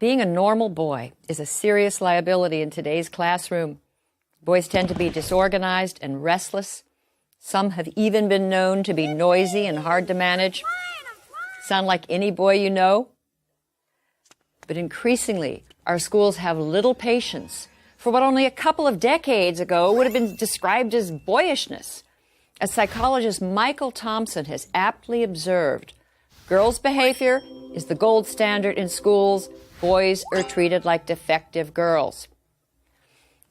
Being a normal boy is a serious liability in today's classroom. Boys tend to be disorganized and restless. Some have even been known to be noisy and hard to manage. Sound like any boy you know? But increasingly, our schools have little patience for what only a couple of decades ago would have been described as boyishness. As psychologist Michael Thompson has aptly observed, girls' behavior is the gold standard in schools. Boys are treated like defective girls.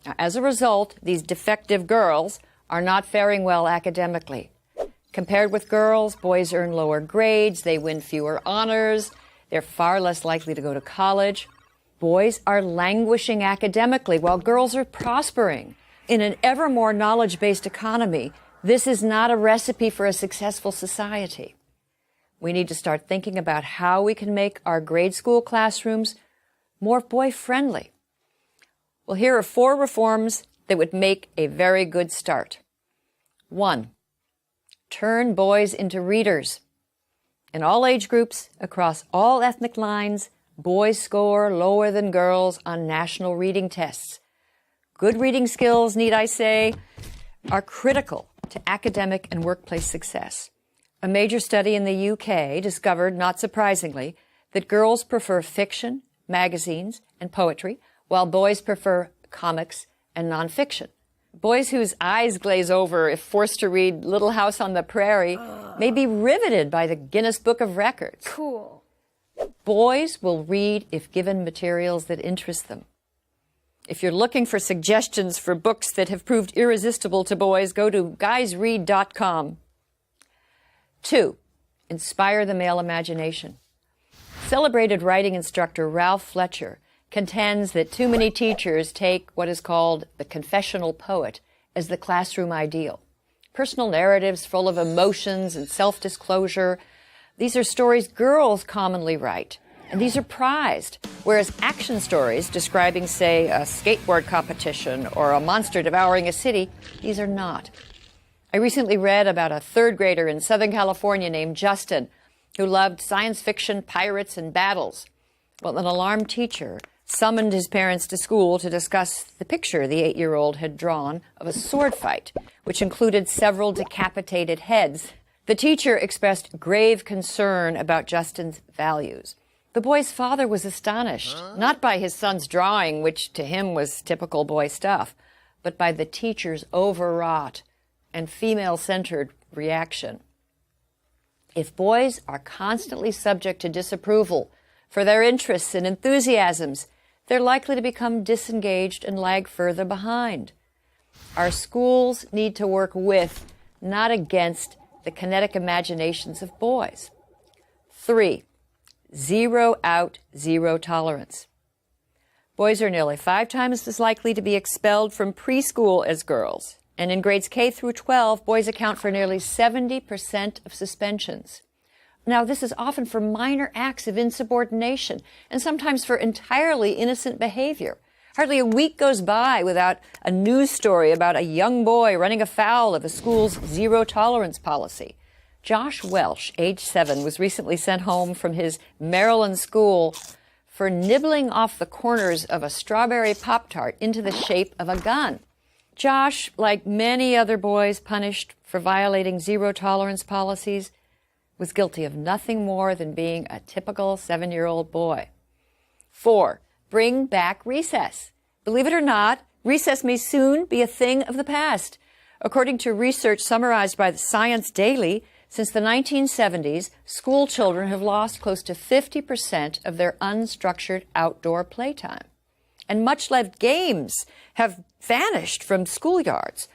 Now, as a result, these defective girls are not faring well academically. Compared with girls, boys earn lower grades, they win fewer honors, they're far less likely to go to college. Boys are languishing academically while girls are prospering. In an ever more knowledge-based economy, this is not a recipe for a successful society. We need to start thinking about how we can make our grade school classrooms more boy-friendly. Well, here are 4 reforms that would make a very good start. 1. Turn boys into readers. In all age groups, across all ethnic lines, boys score lower than girls on national reading tests. Good reading skills, need I say, are critical to academic and workplace success. A major study in the UK discovered, not surprisingly, that girls prefer fiction, magazines, and poetry, while boys prefer comics and nonfiction. Boys whose eyes glaze over if forced to read Little House on the Prairie may be riveted by the Guinness Book of Records. Cool. Boys will read if given materials that interest them. If you're looking for suggestions for books that have proved irresistible to boys, go to guysread.com. 2. Inspire the male imagination. Celebrated writing instructor Ralph Fletcher contends that too many teachers take what is called the confessional poet as the classroom ideal. Personal narratives full of emotions and self-disclosure. These are stories girls commonly write, and these are prized, whereas action stories describing, say, a skateboard competition or a monster devouring a city, these are not. I recently read about a 3rd grader in Southern California named Justin who loved science fiction, pirates, and battles. Well, an alarmed teacher summoned his parents to school to discuss the picture the 8-year-old had drawn of a sword fight, which included several decapitated heads. The teacher expressed grave concern about Justin's values. The boy's father was astonished, not by his son's drawing, which to him was typical boy stuff, but by the teacher's overwrought and female-centered reaction. If boys are constantly subject to disapproval for their interests and enthusiasms, they're likely to become disengaged and lag further behind. Our schools need to work with, not against, the kinetic imaginations of boys. 3. Zero out, zero tolerance. Boys are nearly 5 times as likely to be expelled from preschool as girls. And in grades K through 12, boys account for nearly 70% of suspensions. Now, this is often for minor acts of insubordination and sometimes for entirely innocent behavior. Hardly a week goes by without a news story about a young boy running afoul of the school's zero-tolerance policy. Josh Welsh, age 7, was recently sent home from his Maryland school for nibbling off the corners of a strawberry Pop-Tart into the shape of a gun. Josh, like many other boys punished for violating zero-tolerance policies, was guilty of nothing more than being a typical 7-year-old boy. 4. Bring back recess. Believe it or not, recess may soon be a thing of the past. According to research summarized by the Science Daily, since the 1970s, school children have lost close to 50% of their unstructured outdoor playtime. And much-loved games have vanished from schoolyards.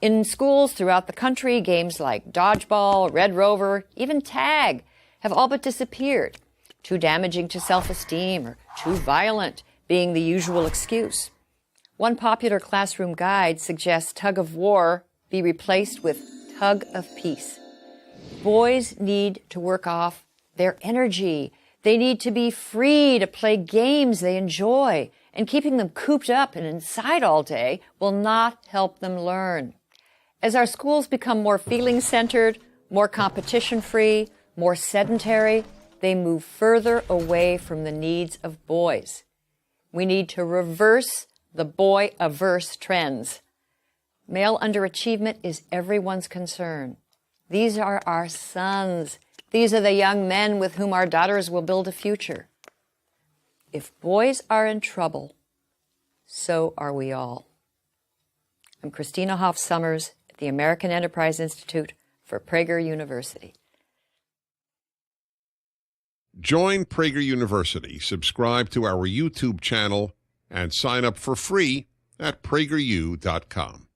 In schools throughout the country, games like dodgeball, Red Rover, even tag have all but disappeared. Too damaging to self-esteem or too violent being the usual excuse. One popular classroom guide suggests tug of war be replaced with tug of peace. Boys need to work off their energy. They need to be free to play games they enjoy, and keeping them cooped up and inside all day will not help them learn. As our schools become more feeling-centered, more competition-free, more sedentary, they move further away from the needs of boys. We need to reverse the boy-averse trends. Male underachievement is everyone's concern. These are our sons. These are the young men with whom our daughters will build a future. If boys are in trouble, so are we all. I'm Christina Hoff Sommers at the American Enterprise Institute for Prager University. Join Prager University, subscribe to our YouTube channel, and sign up for free at prageru.com.